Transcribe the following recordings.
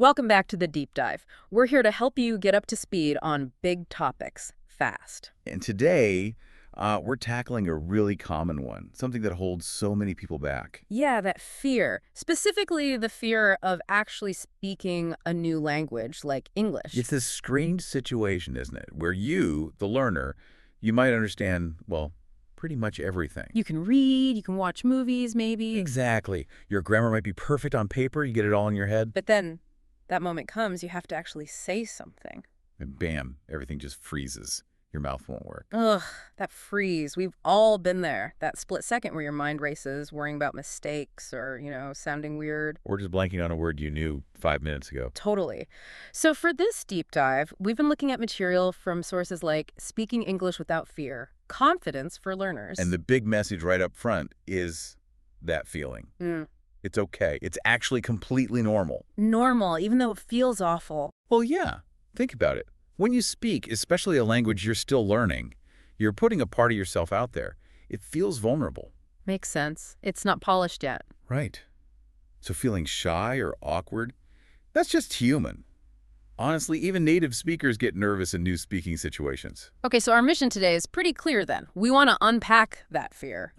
Welcome back to the Deep Dive. We're here to help you get up to speed on big topics fast. And today, we're tackling a really common one, something that holds so many people back. Yeah, that fear, specifically the fear of actually speaking a new language like English. It's this strange situation, isn't it, where you, the learner, you might understand, well, pretty much everything. You can read, you can watch movies, maybe. Exactly. Your grammar might be perfect on paper, you get it all in your head, But then that moment comes, you have to actually say something. and bam, everything just freezes. Your mouth won't work. Ugh, that freeze. We've all been there. That split second where your mind races, worrying about mistakes or, sounding weird. Or just blanking on a word you knew 5 minutes ago. Totally. So for this deep dive, we've been looking at material from sources like Speaking English Without Fear, Confidence for Learners. And the big message right up front is that feeling. It's okay. It's actually completely normal. Normal, even though it feels awful. Well, yeah. Think about it. When you speak, especially a language you're still learning, you're putting a part of yourself out there. It feels vulnerable. Makes sense. It's not polished yet. Right. So feeling shy or awkward, that's just human. Honestly, even native speakers get nervous in new speaking situations. Okay, so our mission today is pretty clear then. We want to unpack that fear.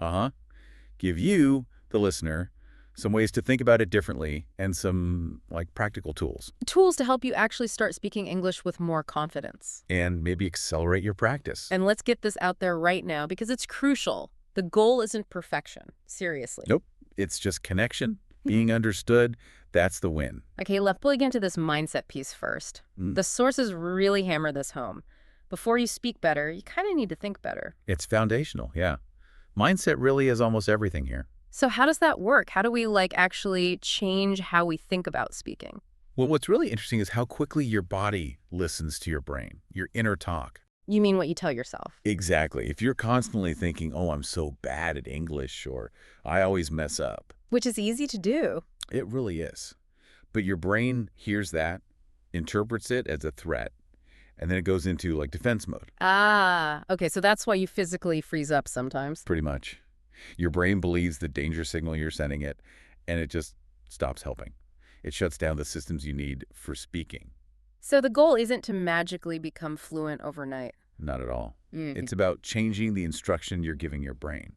Give you, the listener, some ways to think about it differently and some, practical tools. Tools to help you actually start speaking English with more confidence. And maybe accelerate your practice. And let's get this out there right now because it's crucial. The goal isn't perfection. Seriously. Nope. It's just connection, being understood. That's the win. Okay, let's dig into this mindset piece first. The sources really hammer this home. Before you speak better, you kind of need to think better. It's foundational, yeah. Mindset really is almost everything here. So how does that work? How do we actually change how we think about speaking? Well, what's really interesting is how quickly your body listens to your brain, your inner talk. You mean what you tell yourself? Exactly. If you're constantly thinking, oh, I'm so bad at English, or I always mess up. Which is easy to do. It really is. But your brain hears that, interprets it as a threat, and then it goes into defense mode. Ah, okay, so that's why you physically freeze up sometimes. Pretty much. Your brain believes the danger signal you're sending it, and it just stops helping. It shuts down the systems you need for speaking. So the goal isn't to magically become fluent overnight. Not at all. It's about changing the instruction you're giving your brain,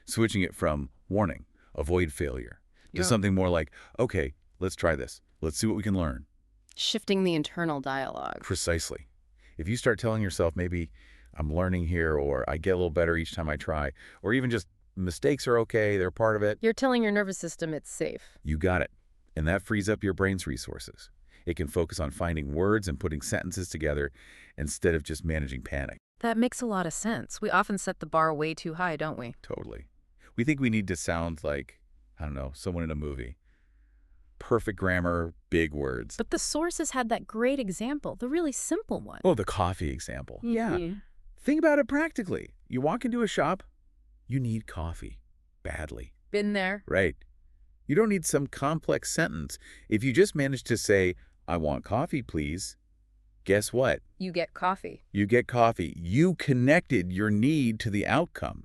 switching it from warning, avoid failure, to something more like, okay, let's try this. Let's see what we can learn. Shifting the internal dialogue. Precisely. If you start telling yourself maybe I'm learning here, or I get a little better each time I try, or even just mistakes are okay, they're part of it. You're telling your nervous system it's safe. You got it. And that frees up your brain's resources. It can focus on finding words and putting sentences together instead of just managing panic. That makes a lot of sense. We often set the bar way too high, don't we? Totally. We think we need to sound like, I don't know, someone in a movie. Perfect grammar, big words. But the sources had that great example, the really simple one. Oh, the coffee example. Yeah. Think about it practically. You walk into a shop, you need coffee. Badly. Been there. Right. You don't need some complex sentence. If you just manage to say, I want coffee, please, guess what? You get coffee. You get coffee. You connected your need to the outcome.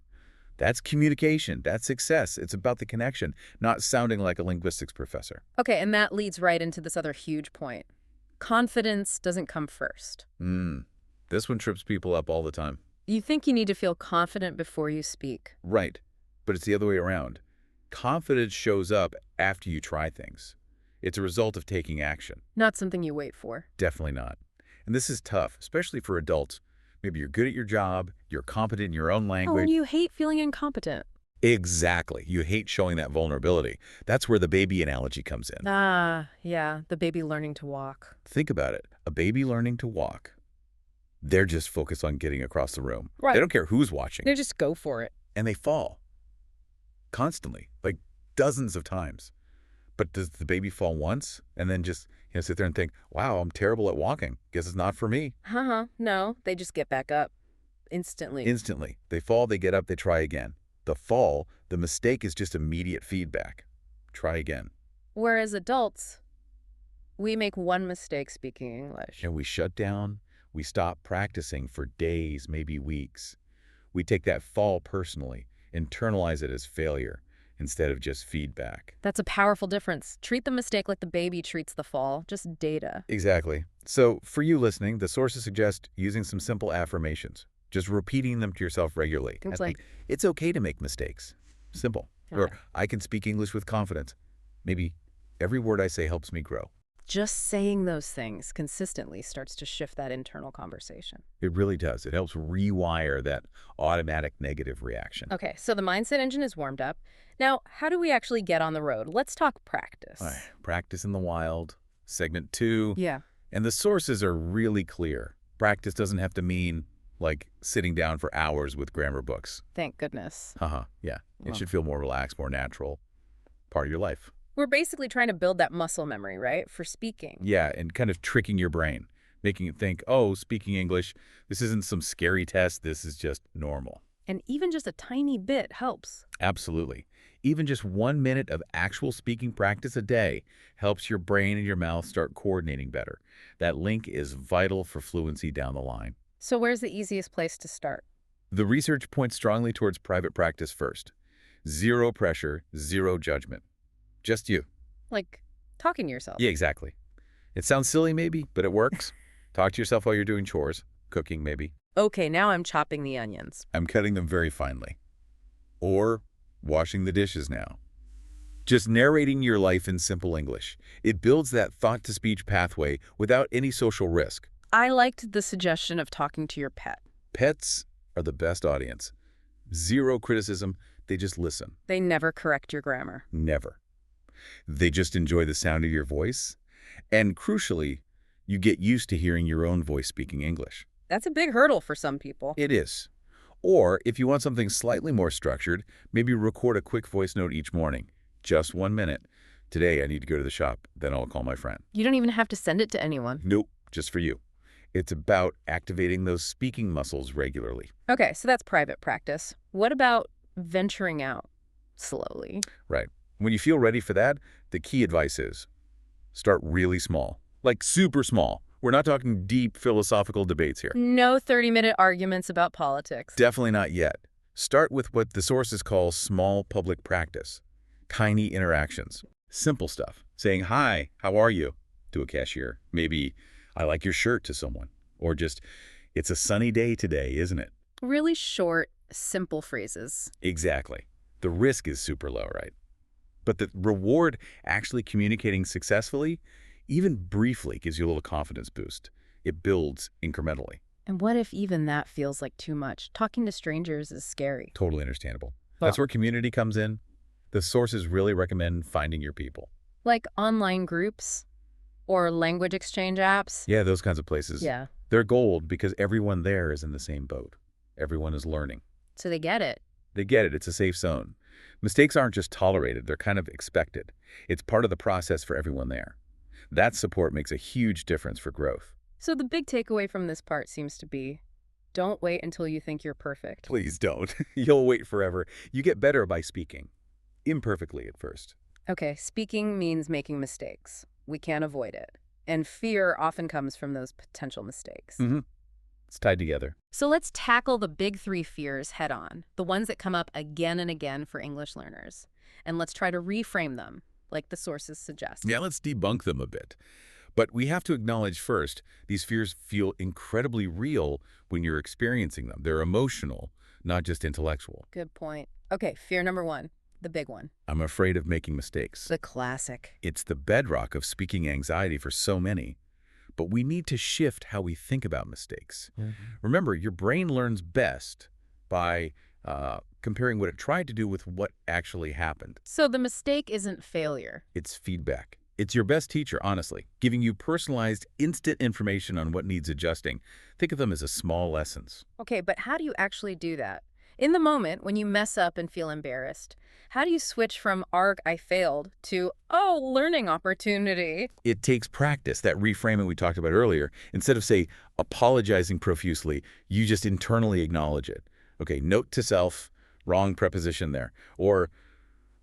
That's communication. That's success. It's about the connection, not sounding like a linguistics professor. Okay, and that leads right into this other huge point. Confidence doesn't come first. This one trips people up all the time. You think you need to feel confident before you speak. Right. But it's the other way around. Confidence shows up after you try things. It's a result of taking action. Not something you wait for. Definitely not. And this is tough, especially for adults. Maybe you're good at your job, you're competent in your own Oh, language. and you hate feeling incompetent. Exactly. You hate showing that vulnerability. That's where the baby analogy comes in. Ah, yeah, the baby learning to walk. Think about it. A baby learning to walk. They're just focused on getting across the room. Right. They don't care who's watching. They just go for it. And they fall. Constantly. Dozens of times. But does the baby fall once and then just sit there and think, wow, I'm terrible at walking. Guess it's not for me. No, they just get back up instantly. Instantly. They fall, they get up, they try again. The fall, the mistake is just immediate feedback. Try again. Whereas adults, we make one mistake speaking English. And we shut down. We stop practicing for days, maybe weeks. We take that fall personally, internalize it as failure, instead of just feedback. That's a powerful difference. Treat the mistake like the baby treats the fall, just data. Exactly. So for you listening, the sources suggest using some simple affirmations, just repeating them to yourself regularly. Things And like, it's okay to make mistakes. Simple. got Or it. I can speak English with confidence. Maybe every word I say helps me grow. Just saying those things consistently starts to shift that internal conversation. It really does. It helps rewire that automatic negative reaction. Okay, so the mindset engine is warmed up. Now, how do we actually get on the road? Let's talk All right, practice. practice in the wild, segment 2. Yeah. And the sources are really clear. Practice doesn't have to mean like sitting down for hours with grammar books. Thank goodness. Yeah. It Well, should feel more relaxed, more natural, part of your life. we're basically trying to build that muscle memory, right, for speaking. Yeah, and kind of tricking your brain, making it think, oh, speaking English, this isn't some scary test, this is just normal. And even just a tiny bit helps. Absolutely. Even just 1 minute of actual speaking practice a day helps your brain and your mouth start coordinating better. That link is vital for fluency down the line. So where's the easiest place to start? The research points strongly towards private practice first. Zero pressure, zero judgment. Just you. Like talking to yourself. Yeah, exactly. It sounds silly maybe, but it works. Talk to yourself while you're doing chores, cooking maybe. Okay, now I'm chopping the onions. I'm cutting them very finely. Or washing the dishes now. Just narrating your life in simple English. It builds that thought-to-speech pathway without any social risk. I liked the suggestion of talking to your pet. Pets are the best audience. Zero criticism, they just listen. They never correct your grammar. Never. They just enjoy the sound of your voice. And crucially, you get used to hearing your own voice speaking English. That's a big hurdle for some people. It is. Or if you want something slightly more structured, maybe record a quick voice note each morning. Just 1 minute. Today I need to go to the shop, then I'll call my friend. You don't even have to send it to anyone. Nope, just for you. It's about activating those speaking muscles regularly. Okay, so that's private practice. What about venturing out slowly? Right. When you feel ready for that, the key advice is start really small. Like super small. We're not talking deep philosophical debates here. No 30-minute arguments about politics. Definitely not yet. Start with what the sources call small public practice. Tiny interactions. Simple stuff. Saying, hi, how are you? To a cashier. Maybe, I like your shirt to someone. Or just, it's a sunny day today, isn't it? Really short, simple phrases. Exactly. The risk is super low, right? But the reward, actually communicating successfully, even briefly, gives you a little confidence boost. It builds incrementally. And what if even that feels like too much? Talking to strangers is scary. Totally understandable. That's where community comes in. The sources really recommend finding your people. Like online groups or language exchange apps. Yeah, those kinds of places. Yeah. They're gold because everyone there is in the same boat. Everyone is learning. So they get it. They get it. It's a safe zone. Mistakes aren't just tolerated. They're kind of expected. It's part of the process for everyone there. That support makes a huge difference for growth. So the big takeaway from this part seems to be, don't wait until you think you're perfect. Please don't. You'll wait forever. You get better by speaking. Imperfectly at first. Okay, speaking means making mistakes. We can't avoid it. And fear often comes from those potential mistakes. It's tied together. So let's tackle the big 3 fears head on, the ones that come up again and again for English learners. And let's try to reframe them, like the sources suggest. Yeah, let's debunk them a bit. But we have to acknowledge first, these fears feel incredibly real when you're experiencing them. They're emotional, not just intellectual. Good point. Okay, fear number 1, the big one. I'm afraid of making mistakes. The classic. It's the bedrock of speaking anxiety for so many. But we need to shift how we think about mistakes. Remember, your brain learns best by comparing what it tried to do with what actually happened. So the mistake isn't failure. It's feedback. It's your best teacher, honestly, giving you personalized, instant information on what needs adjusting. Think of them as a small lessons. Okay, but how do you actually do that? In the moment, when you mess up and feel embarrassed, how do you switch from, arg, I failed, to, oh, learning opportunity? It takes practice, that reframing we talked about earlier. Instead of, say, apologizing profusely, you just internally acknowledge it. Okay, note to self, wrong preposition there. Or,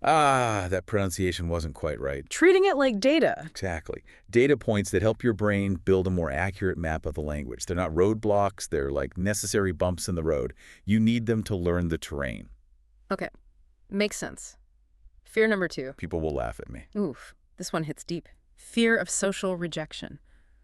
that pronunciation wasn't quite right. Treating it like data. Exactly. Data points that help your brain build a more accurate map of the language. They're not roadblocks. They're like necessary bumps in the road. You need them to learn the terrain. Okay, makes sense. Fear number 2. People will laugh at me. Oof, this one hits deep. Fear of social rejection.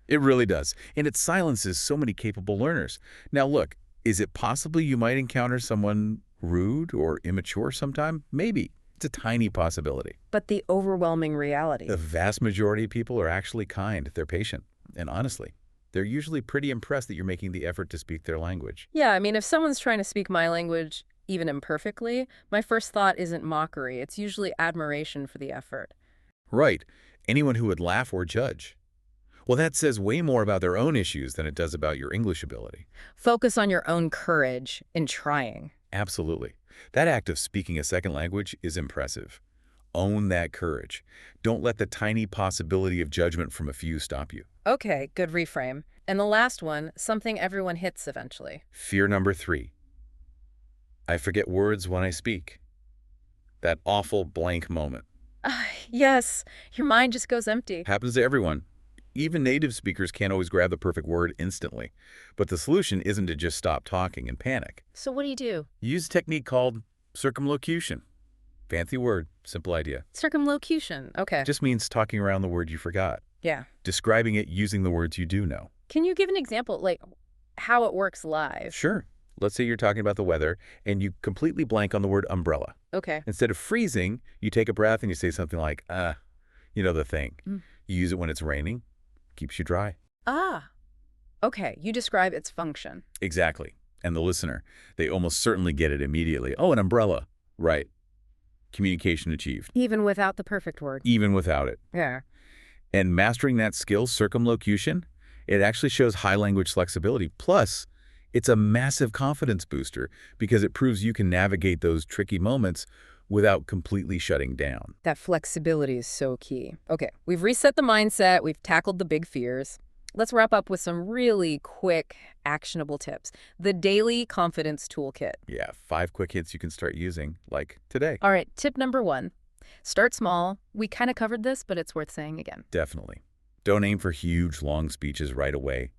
It really does. And it silences so many capable learners. Now look, is it possible you might encounter someone rude or immature sometime? Maybe. It's a tiny possibility. But the overwhelming reality. The vast majority of people are actually kind. They're patient. And honestly, they're usually pretty impressed that you're making the effort to speak their language. Yeah, I mean, if someone's trying to speak my language, even imperfectly, my first thought isn't mockery. It's usually admiration for the effort. Right. Anyone who would laugh or judge. Well, that says way more about their own issues than it does about your English ability. Focus on your own courage in trying. Absolutely. That act of speaking a second language is impressive. Own that courage. Don't let the tiny possibility of judgment from a few stop you. Okay, good reframe. And the last one, something everyone hits eventually. Fear number 3. I forget words when I speak. That awful blank moment. Yes, your mind just goes empty. Happens to everyone. Even native speakers can't always grab the perfect word instantly. But the solution isn't to just stop talking and panic. So what do you do? Use a technique called circumlocution. Fancy word, simple idea. Circumlocution. Okay. Just means talking around the word you forgot. Yeah. Describing it using the words you do know. Can you give an example, like how it works live? Sure. Let's say you're talking about the weather and you completely blank on the word umbrella. Okay. Instead of freezing, you take a breath and you say something like, you know the thing. Mm. You use it when it's raining, keeps you dry. Ah. Okay, you describe its function. Exactly. And the listener, they almost certainly get it immediately. Oh, an umbrella. Right. Communication achieved. Even without the perfect word. Even without it. Yeah. And mastering that skill, circumlocution, it actually shows high language flexibility. Plus, it's a massive confidence booster because it proves you can navigate those tricky moments without completely shutting down. That flexibility is so key. Okay, we've reset the mindset, we've tackled the big fears. Let's wrap up with some really quick, actionable tips. The Daily Confidence Toolkit. Yeah, 5 quick hits you can start using, like today. All right, tip number 1. Start small. We kind of covered this, but it's worth saying again. Definitely. Don't aim for huge, long speeches right away.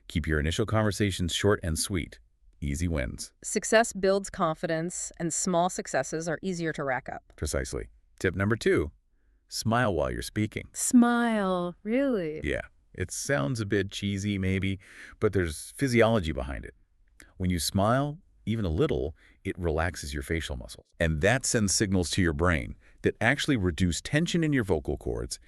Keep your initial conversations short and sweet. Easy wins. Success builds confidence, and small successes are easier to rack up. Precisely. Tip number 2, smile while you're speaking. Smile, really? Yeah, it sounds a bit cheesy maybe, but there's physiology behind it. When you smile, even a little, it relaxes your facial muscles. And that sends signals to your brain that actually reduce tension in your vocal cords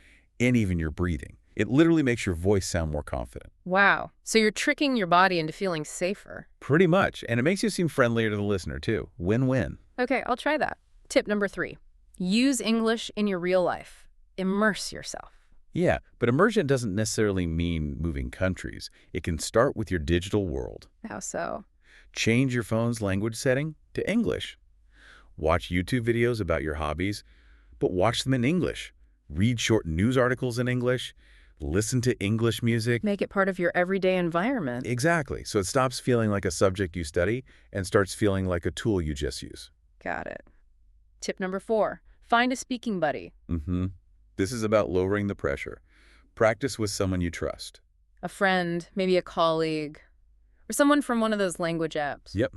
and even your breathing. It literally makes your voice sound more confident. Wow. So you're tricking your body into feeling safer. Pretty much. And it makes you seem friendlier to the listener, too. Win-win. Okay, I'll try that. Tip number 3. Use English in your real life. Immerse yourself. Yeah, but immersion doesn't necessarily mean moving countries. It can start with your digital world. How so? Change your phone's language setting to English. Watch YouTube videos about your hobbies, but watch them in English. Read short news articles in English. Listen to English music. Make it part of your everyday environment. Exactly. So it stops feeling like a subject you study and starts feeling like a tool you just use. Got it. Tip number 4. Find a speaking buddy. This is about lowering the pressure. Practice with someone you trust. A friend, maybe a colleague, or someone from one of those language apps. Yep.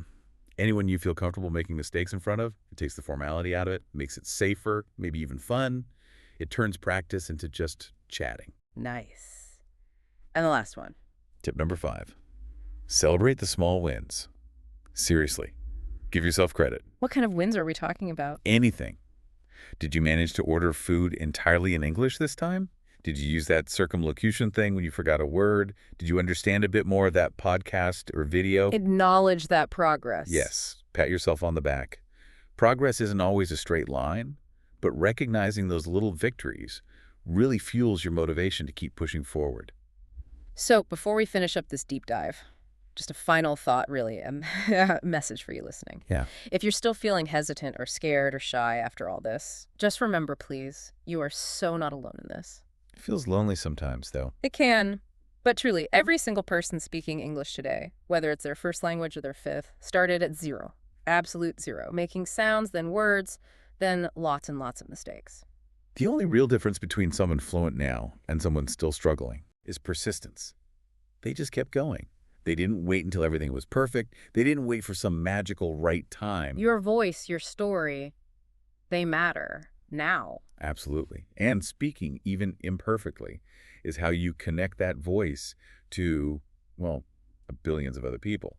Anyone you feel comfortable making mistakes in front of, it takes the formality out of it, makes it safer, maybe even fun. It turns practice into just chatting. Nice. And the last one. Tip number 5. Celebrate the small wins. Seriously. Give yourself credit. What kind of wins are we talking about? Anything. Did you manage to order food entirely in English this time? Did you use that circumlocution thing when you forgot a word? Did you understand a bit more of that podcast or video? Acknowledge that progress. Yes. Pat yourself on the back. Progress isn't always a straight line, but recognizing those little victories really fuels your motivation to keep pushing forward. So before we finish up this deep dive, just a final thought, really, a message for you listening. Yeah. If you're still feeling hesitant or scared or shy after all this, just remember, please, you are so not alone in this. It feels lonely sometimes, though. It can, but truly, every single person speaking English today, whether it's their first language or their fifth, started at 0, absolute 0, making sounds, then words, then lots and lots of mistakes. The only real difference between someone fluent now and someone still struggling is persistence. They just kept going. They didn't wait until everything was perfect. They didn't wait for some magical right time. Your voice, your story, they matter now. Absolutely. And speaking, even imperfectly, is how you connect that voice to, well, billions of other people.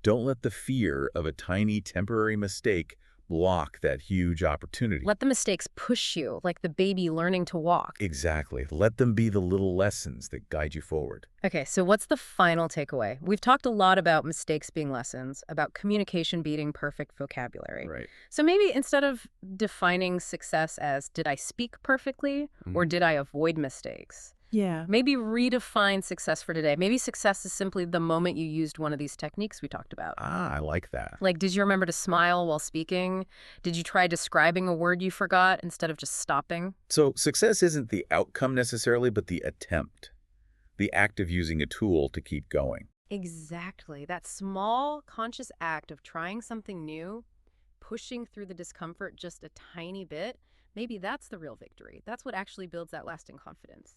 Don't let the fear of a tiny temporary mistake block that huge opportunity. Let the mistakes push you, like the baby learning to walk. Exactly. Let them be the little lessons that guide you forward. Okay, so what's the final takeaway? We've talked a lot about mistakes being lessons, about communication beating perfect vocabulary. Right. So maybe instead of defining success as did I speak perfectly or did I avoid mistakes, Yeah. maybe redefine success for today. Maybe success is simply the moment you used one of these techniques we talked about. Ah, I like that. Like, did you remember to smile while speaking? Did you try describing a word you forgot instead of just stopping? So success isn't the outcome necessarily, but the attempt, the act of using a tool to keep going. Exactly. That small, conscious act of trying something new, pushing through the discomfort just a tiny bit, maybe that's the real victory. That's what actually builds that lasting confidence.